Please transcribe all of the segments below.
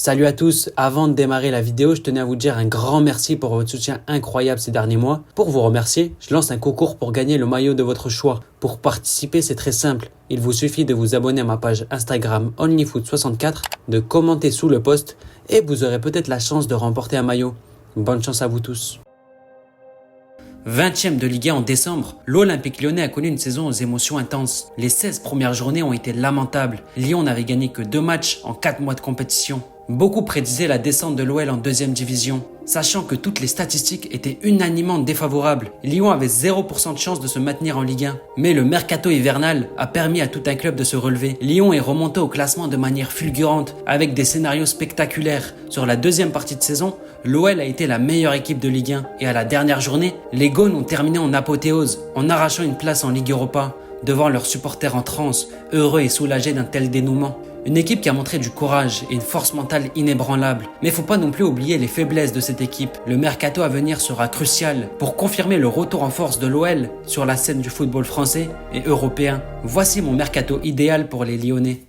Salut à tous, avant de démarrer la vidéo, je tenais à vous dire un grand merci pour votre soutien incroyable ces derniers mois. Pour vous remercier, je lance un concours pour gagner le maillot de votre choix. Pour participer, c'est très simple. Il vous suffit de vous abonner à ma page Instagram OnlyFoot64, de commenter sous le post et vous aurez peut-être la chance de remporter un maillot. Bonne chance à vous tous. 20e de Ligue 1 en décembre, l'Olympique Lyonnais a connu une saison aux émotions intenses. Les 16 premières journées ont été lamentables. Lyon n'avait gagné que 2 matchs en 4 mois de compétition. Beaucoup prédisaient la descente de l'OL en 2e division, sachant que toutes les statistiques étaient unanimement défavorables. Lyon avait 0% de chance de se maintenir en Ligue 1. Mais le mercato hivernal a permis à tout un club de se relever. Lyon est remonté au classement de manière fulgurante, avec des scénarios spectaculaires. Sur la deuxième partie de saison, l'OL a été la meilleure équipe de Ligue 1. Et à la dernière journée, les Gaunes ont terminé en apothéose, en arrachant une place en Ligue Europa, devant leurs supporters en transe, heureux et soulagés d'un tel dénouement. Une équipe qui a montré du courage et une force mentale inébranlable. Mais faut pas non plus oublier les faiblesses de cette équipe. Le mercato à venir sera crucial pour confirmer le retour en force de l'OL sur la scène du football français et européen. Voici mon mercato idéal pour les Lyonnais.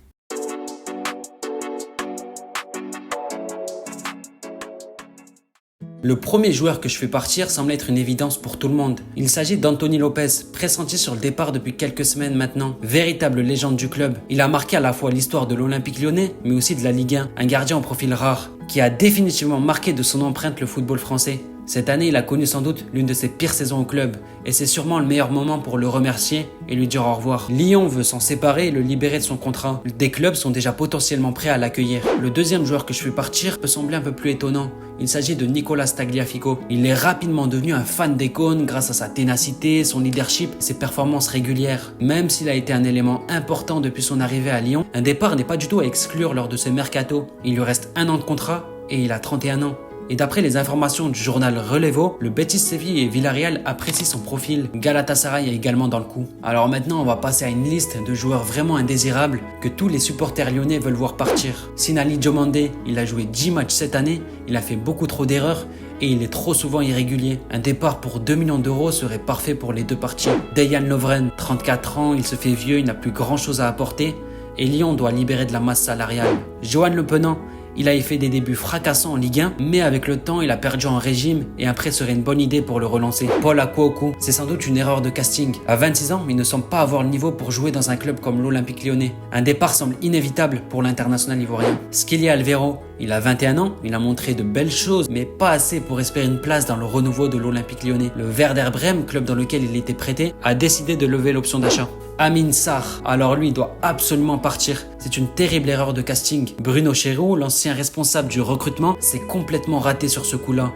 Le premier joueur que je fais partir semble être une évidence pour tout le monde. Il s'agit d'Anthony Lopez, pressenti sur le départ depuis quelques semaines maintenant. Véritable légende du club, il a marqué à la fois l'histoire de l'Olympique Lyonnais, mais aussi de la Ligue 1. Un gardien au profil rare, qui a définitivement marqué de son empreinte le football français. Cette année, il a connu sans doute l'une de ses pires saisons au club, et c'est sûrement le meilleur moment pour le remercier et lui dire au revoir. Lyon veut s'en séparer et le libérer de son contrat. Des clubs sont déjà potentiellement prêts à l'accueillir. Le deuxième joueur que je fais partir peut sembler un peu plus étonnant. Il s'agit de Nicolas Tagliafico. Il est rapidement devenu un fan des Gaunes grâce à sa ténacité, son leadership et ses performances régulières. Même s'il a été un élément important depuis son arrivée à Lyon, un départ n'est pas du tout à exclure lors de ce mercato. Il lui reste 1 an de contrat et il a 31 ans. Et d'après les informations du journal Relevo, le Betis Séville et Villarreal apprécient son profil. Galatasaray est également dans le coup. Alors maintenant, on va passer à une liste de joueurs vraiment indésirables que tous les supporters lyonnais veulent voir partir. Sinali Diomandé, il a joué 10 matchs cette année, il a fait beaucoup trop d'erreurs et il est trop souvent irrégulier. Un départ pour 2 millions d'euros serait parfait pour les deux parties. Dejan Lovren, 34 ans, il se fait vieux, il n'a plus grand chose à apporter et Lyon doit libérer de la masse salariale. Johan Le Penant, il a fait des débuts fracassants en Ligue 1, mais avec le temps, il a perdu en régime et un prêt serait une bonne idée pour le relancer. Paul Akouakou, c'est sans doute une erreur de casting. À 26 ans, il ne semble pas avoir le niveau pour jouer dans un club comme l'Olympique Lyonnais. Un départ semble inévitable pour l'international ivoirien. Skili Alvero, il a 21 ans, il a montré de belles choses, mais pas assez pour espérer une place dans le renouveau de l'Olympique Lyonnais. Le Werder Brême, club dans lequel il était prêté, a décidé de lever l'option d'achat. Amin Sarr, alors lui, il doit absolument partir. C'est une terrible erreur de casting. Bruno Chéroux, l'ancien responsable du recrutement, s'est complètement raté sur ce coup-là.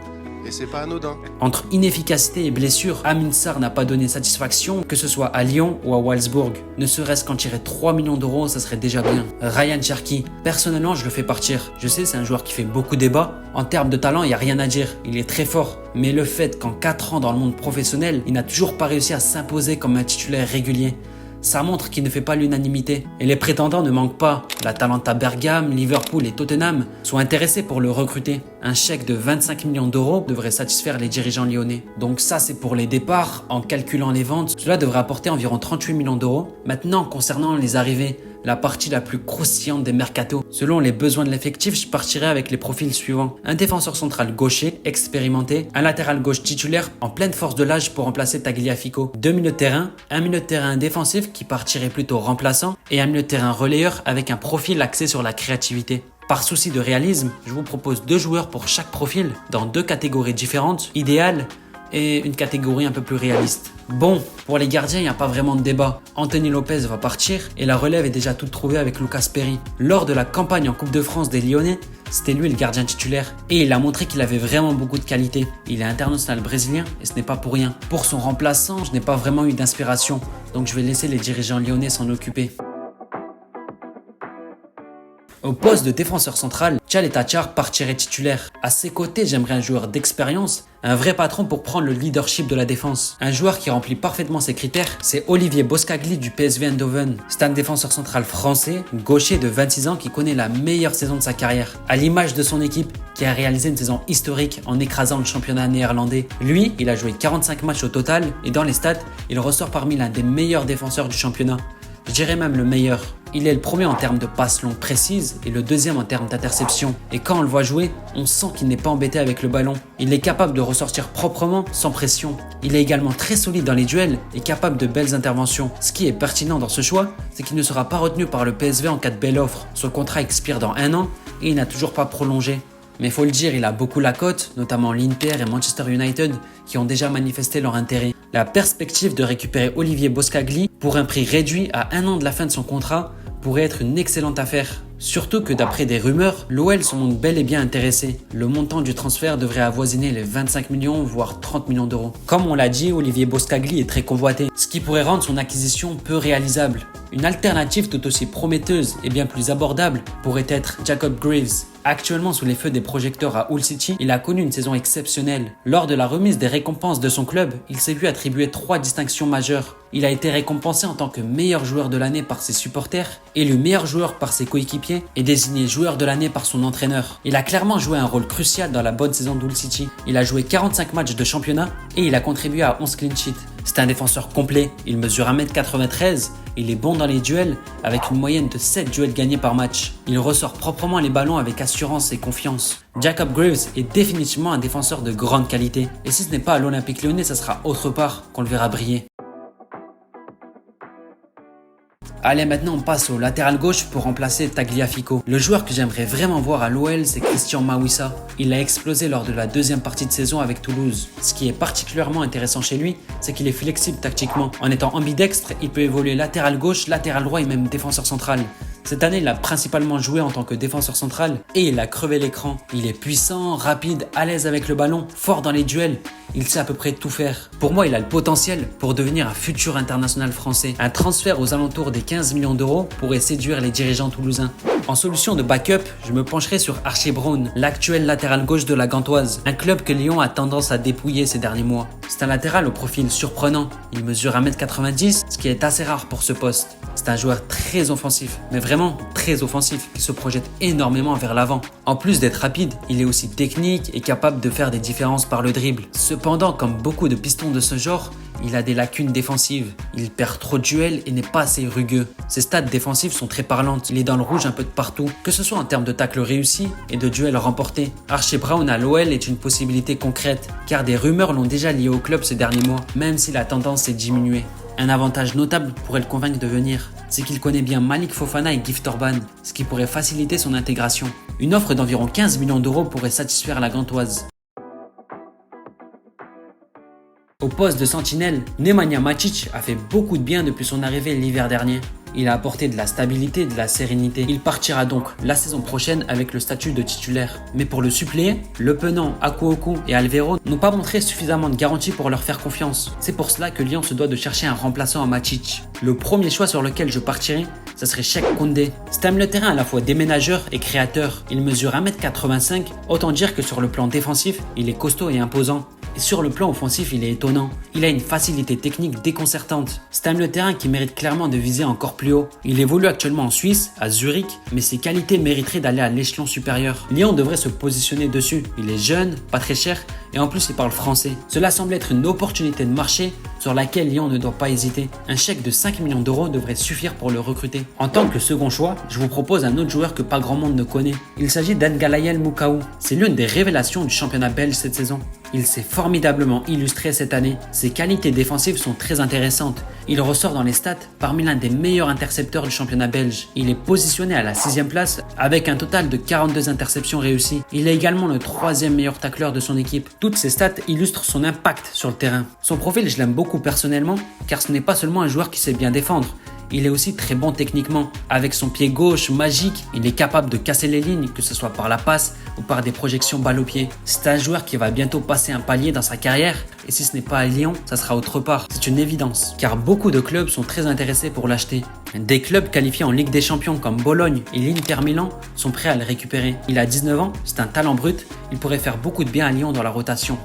Et c'est pas anodin. Entre inefficacité et blessure, Amin Sarr n'a pas donné satisfaction, que ce soit à Lyon ou à Wolfsburg. Ne serait-ce qu'en tirer 3 millions d'euros, ça serait déjà bien. Ryan Cherki, personnellement, je le fais partir. Je sais, c'est un joueur qui fait beaucoup débat. En termes de talent, il n'y a rien à dire. Il est très fort. Mais le fait qu'en 4 ans dans le monde professionnel, il n'a toujours pas réussi à s'imposer comme un titulaire régulier, ça montre qu'il ne fait pas l'unanimité. Et les prétendants ne manquent pas. L'Atalanta Bergame, Liverpool et Tottenham sont intéressés pour le recruter. Un chèque de 25 millions d'euros devrait satisfaire les dirigeants lyonnais. Donc ça, c'est pour les départs. En calculant les ventes, cela devrait apporter environ 38 millions d'euros. Maintenant, concernant les arrivées, la partie la plus croustillante des mercatos. Selon les besoins de l'effectif, je partirai avec les profils suivants. Un défenseur central gaucher, expérimenté. Un latéral gauche titulaire en pleine force de l'âge pour remplacer Tagliafico. 2 milieux de terrain. Un milieu de terrain défensif qui partirait plutôt remplaçant. Et un milieu de terrain relayeur avec un profil axé sur la créativité. Par souci de réalisme, je vous propose 2 joueurs pour chaque profil, dans 2 catégories différentes, idéales, et une catégorie un peu plus réaliste. Bon, pour les gardiens, il n'y a pas vraiment de débat. Anthony Lopez va partir et la relève est déjà toute trouvée avec Lucas Perry. Lors de la campagne en Coupe de France des Lyonnais, c'était lui le gardien titulaire et il a montré qu'il avait vraiment beaucoup de qualité. Il est international brésilien et ce n'est pas pour rien. Pour son remplaçant, je n'ai pas vraiment eu d'inspiration, donc je vais laisser les dirigeants lyonnais s'en occuper. Au poste de défenseur central, Tchal Tachar partirait titulaire. À ses côtés, j'aimerais un joueur d'expérience, un vrai patron pour prendre le leadership de la défense. Un joueur qui remplit parfaitement ses critères, c'est Olivier Boscagli du PSV Eindhoven. C'est un défenseur central français, gaucher de 26 ans qui connaît la meilleure saison de sa carrière. À l'image de son équipe, qui a réalisé une saison historique en écrasant le championnat néerlandais. Lui, il a joué 45 matchs au total et dans les stats, il ressort parmi l'un des meilleurs défenseurs du championnat. Je dirais même le meilleur. Il est le premier en termes de passes longues précises et le deuxième en termes d'interception. Et quand on le voit jouer, on sent qu'il n'est pas embêté avec le ballon. Il est capable de ressortir proprement, sans pression. Il est également très solide dans les duels et capable de belles interventions. Ce qui est pertinent dans ce choix, c'est qu'il ne sera pas retenu par le PSV en cas de belle offre. Son contrat expire dans 1 an et il n'a toujours pas prolongé. Mais faut le dire, il a beaucoup la cote, notamment l'Inter et Manchester United qui ont déjà manifesté leur intérêt. La perspective de récupérer Olivier Boscagli pour un prix réduit à 1 an de la fin de son contrat pourrait être une excellente affaire. Surtout que d'après des rumeurs, l'OL se montre bel et bien intéressé. Le montant du transfert devrait avoisiner les 25 millions voire 30 millions d'euros. Comme on l'a dit, Olivier Boscagli est très convoité, ce qui pourrait rendre son acquisition peu réalisable. Une alternative tout aussi prometteuse et bien plus abordable pourrait être Jacob Greaves. Actuellement sous les feux des projecteurs à Hull City, il a connu une saison exceptionnelle. Lors de la remise des récompenses de son club, il s'est vu attribuer 3 distinctions majeures. Il a été récompensé en tant que meilleur joueur de l'année par ses supporters, élu meilleur joueur par ses coéquipiers et désigné joueur de l'année par son entraîneur. Il a clairement joué un rôle crucial dans la bonne saison d'Hull City. Il a joué 45 matchs de championnat et il a contribué à 11 clean sheets. C'est un défenseur complet, il mesure 1m93, il est bon dans les duels avec une moyenne de 7 duels gagnés par match. Il ressort proprement les ballons avec assurance et confiance. Jacob Greaves est définitivement un défenseur de grande qualité. Et si ce n'est pas à l'Olympique Lyonnais, ça sera autre part qu'on le verra briller. Allez, maintenant on passe au latéral gauche pour remplacer Tagliafico. Le joueur que j'aimerais vraiment voir à l'OL, c'est Christian Mawissa. Il a explosé lors de la deuxième partie de saison avec Toulouse. Ce qui est particulièrement intéressant chez lui, c'est qu'il est flexible tactiquement. En étant ambidextre, il peut évoluer latéral gauche, latéral droit et même défenseur central. Cette année, il a principalement joué en tant que défenseur central et il a crevé l'écran. Il est puissant, rapide, à l'aise avec le ballon, fort dans les duels. Il sait à peu près tout faire. Pour moi, il a le potentiel pour devenir un futur international français. Un transfert aux alentours des 15 millions d'euros pourrait séduire les dirigeants toulousains. En solution de backup, je me pencherai sur Archie Brown, l'actuel latéral gauche de la Gantoise, un club que Lyon a tendance à dépouiller ces derniers mois. C'est un latéral au profil surprenant. Il mesure 1m90, ce qui est assez rare pour ce poste. C'est un joueur très offensif, mais vraiment très offensif, qui se projette énormément vers l'avant. En plus d'être rapide, il est aussi technique et capable de faire des différences par le dribble. Cependant, comme beaucoup de pistons de ce genre, il a des lacunes défensives. Il perd trop de duels et n'est pas assez rugueux. Ses stats défensifs sont très parlantes. Il est dans le rouge un peu de partout, que ce soit en termes de tacles réussis et de duels remportés. Archie Brown à l'OL est une possibilité concrète, car des rumeurs l'ont déjà lié au club ces derniers mois, même si la tendance est diminuée. Un avantage notable pourrait le convaincre de venir, c'est qu'il connaît bien Malik Fofana et Gift Orban, ce qui pourrait faciliter son intégration. Une offre d'environ 15 millions d'euros pourrait satisfaire la Gantoise. Au poste de sentinelle, Nemanja Matic a fait beaucoup de bien depuis son arrivée l'hiver dernier. Il a apporté de la stabilité et de la sérénité. Il partira donc la saison prochaine avec le statut de titulaire. Mais pour le suppléer, Le Penant, Akuoku et Alvero n'ont pas montré suffisamment de garanties pour leur faire confiance. C'est pour cela que Lyon se doit de chercher un remplaçant à Matic. Le premier choix sur lequel je partirai, ça serait Cheikh Koundé. C'est un milieu de terrain à la fois déménageur et créateur. Il mesure 1m85, autant dire que sur le plan défensif, il est costaud et imposant. Et sur le plan offensif, il est étonnant. Il a une facilité technique déconcertante. C'est un milieu de terrain qui mérite clairement de viser encore plus haut. Il évolue actuellement en Suisse, à Zurich, mais ses qualités mériteraient d'aller à l'échelon supérieur. Lyon devrait se positionner dessus. Il est jeune, pas très cher, et en plus il parle français. Cela semble être une opportunité de marché sur laquelle Lyon ne doit pas hésiter. Un chèque de 5 millions d'euros devrait suffire pour le recruter. En tant que second choix, je vous propose un autre joueur que pas grand monde ne connaît. Il s'agit d'Ngalayel Moukhaou. C'est l'une des révélations du championnat belge cette saison. Il s'est formidablement illustré cette année. Ses qualités défensives sont très intéressantes. Il ressort dans les stats parmi l'un des meilleurs intercepteurs du championnat belge. Il est positionné à la 6e place avec un total de 42 interceptions réussies. Il est également le 3e meilleur tacleur de son équipe. Toutes ces stats illustrent son impact sur le terrain. Son profil, je l'aime beaucoup personnellement, car ce n'est pas seulement un joueur qui sait bien défendre. Il est aussi très bon techniquement. Avec son pied gauche magique, il est capable de casser les lignes, que ce soit par la passe ou par des projections balle au pied. C'est un joueur qui va bientôt passer un palier dans sa carrière, et si ce n'est pas à Lyon, ça sera autre part. C'est une évidence, car beaucoup de clubs sont très intéressés pour l'acheter. Des clubs qualifiés en Ligue des Champions comme Bologne et l'Inter Milan sont prêts à le récupérer. Il a 19 ans, c'est un talent brut, il pourrait faire beaucoup de bien à Lyon dans la rotation.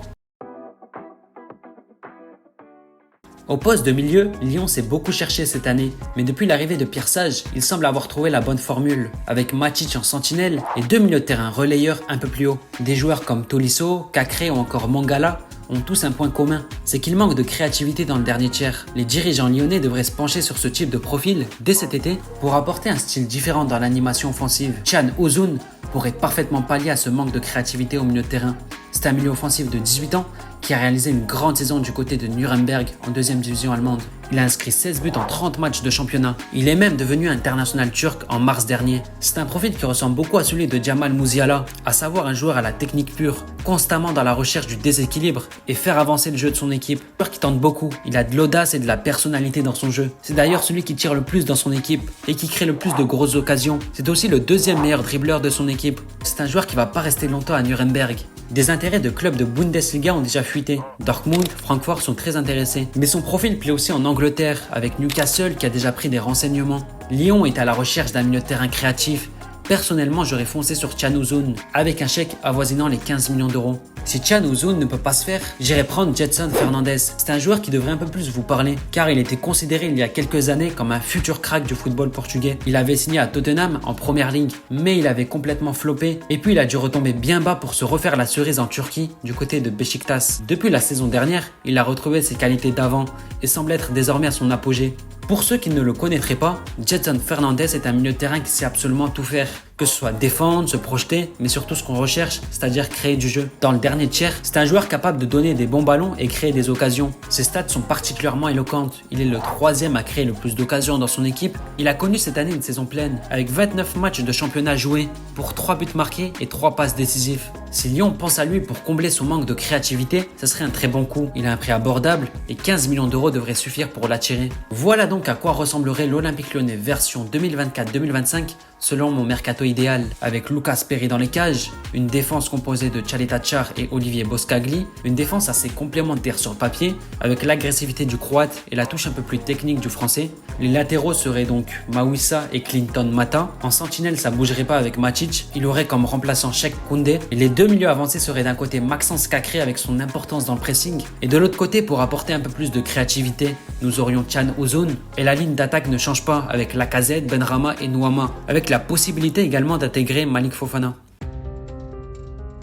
Au poste de milieu, Lyon s'est beaucoup cherché cette année, mais depuis l'arrivée de Pierre Sage, il semble avoir trouvé la bonne formule, avec Matic en sentinelle et 2 milieux de terrain relayeurs un peu plus haut. Des joueurs comme Tolisso, Cacré ou encore Mangala ont tous un point commun, c'est qu'il manque de créativité dans le dernier tiers. Les dirigeants lyonnais devraient se pencher sur ce type de profil dès cet été pour apporter un style différent dans l'animation offensive. Can Ozun pourrait parfaitement pallier à ce manque de créativité au milieu de terrain. C'est un milieu offensif de 18 ans qui a réalisé une grande saison du côté de Nuremberg en deuxième division allemande. Il a inscrit 16 buts en 30 matchs de championnat. Il est même devenu international turc en mars dernier. C'est un profil qui ressemble beaucoup à celui de Jamal Musiala, à savoir un joueur à la technique pure, constamment dans la recherche du déséquilibre et faire avancer le jeu de son équipe. Un joueur qui tente beaucoup, il a de l'audace et de la personnalité dans son jeu. C'est d'ailleurs celui qui tire le plus dans son équipe et qui crée le plus de grosses occasions. C'est aussi le deuxième meilleur dribbleur de son équipe. C'est un joueur qui va pas rester longtemps à Nuremberg. Des intérêts de clubs de Bundesliga ont déjà fuité. Dortmund, Francfort sont très intéressés. Mais son profil plaît aussi en Angleterre, avec Newcastle qui a déjà pris des renseignements. Lyon est à la recherche d'un milieu de terrain créatif. Personnellement, j'aurais foncé sur Can Ozun avec un chèque avoisinant les 15 millions d'euros. Si Can Ozun ne peut pas se faire, j'irai prendre Jetson Fernandez. C'est un joueur qui devrait un peu plus vous parler, car il était considéré il y a quelques années comme un futur crack du football portugais. Il avait signé à Tottenham en première ligue, mais il avait complètement floppé, et puis il a dû retomber bien bas pour se refaire la cerise en Turquie, du côté de Beşiktaş. Depuis la saison dernière, il a retrouvé ses qualités d'avant, et semble être désormais à son apogée. Pour ceux qui ne le connaîtraient pas, Jetson Fernandez est un milieu de terrain qui sait absolument tout faire. Que ce soit défendre, se projeter, mais surtout ce qu'on recherche, c'est-à-dire créer du jeu. Dans le dernier tiers, c'est un joueur capable de donner des bons ballons et créer des occasions. Ses stats sont particulièrement éloquentes. Il est le troisième à créer le plus d'occasions dans son équipe. Il a connu cette année une saison pleine, avec 29 matchs de championnat joués, pour 3 buts marqués et 3 passes décisives. Si Lyon pense à lui pour combler son manque de créativité, ce serait un très bon coup. Il a un prix abordable et 15 millions d'euros devraient suffire pour l'attirer. Voilà donc à quoi ressemblerait l'Olympique Lyonnais version 2024-2025 selon mon mercato idéal, avec Lucas Perry dans les cages, une défense composée de Tchar et Olivier Boscagli, une défense assez complémentaire sur le papier, avec l'agressivité du croate et la touche un peu plus technique du français. Les latéraux seraient donc Mawissa et Clinton Mata. En sentinelle, ça bougerait pas avec Matic. Il aurait comme remplaçant Cheikh Koundé. Et les deux milieux avancés seraient d'un côté Maxence Cacré avec son importance dans le pressing, et de l'autre côté, pour apporter un peu plus de créativité, nous aurions Can Ozun. Et la ligne d'attaque ne change pas avec Lacazette, Benrahma et Nouama, avec la possibilité également d'intégrer Malik Fofana.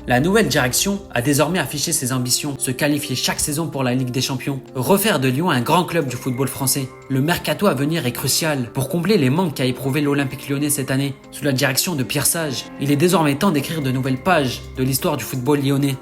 La nouvelle direction a désormais affiché ses ambitions, se qualifier chaque saison pour la Ligue des Champions, refaire de Lyon un grand club du football français. Le mercato à venir est crucial pour combler les manques qu'a éprouvé l'Olympique Lyonnais cette année, sous la direction de Pierre Sage. Il est désormais temps d'écrire de nouvelles pages de l'histoire du football lyonnais.